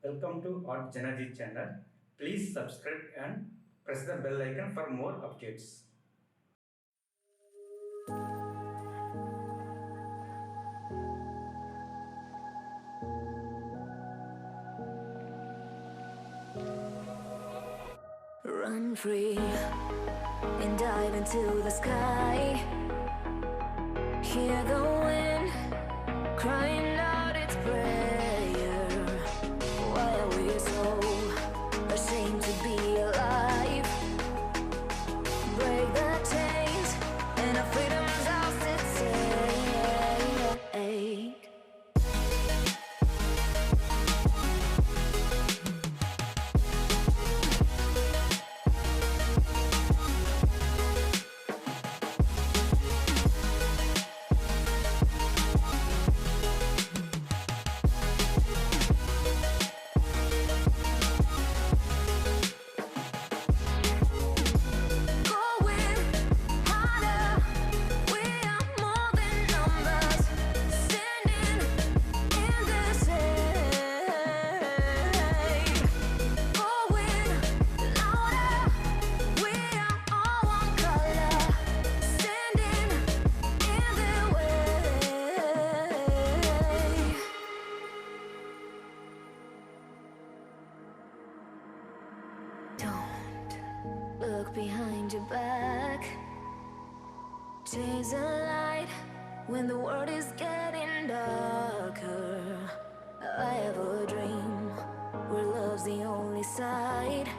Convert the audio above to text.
Welcome to artjanag channel. Please subscribe and press the bell icon for more updates. Run free and dive into the sky. Hear the wind crying out its prayer. Why are we so ashamed to be alive? Break the chains and our freedom's ours to take. Look behind your back. Chase a light when the world is getting darker. I have a dream where love's the only side.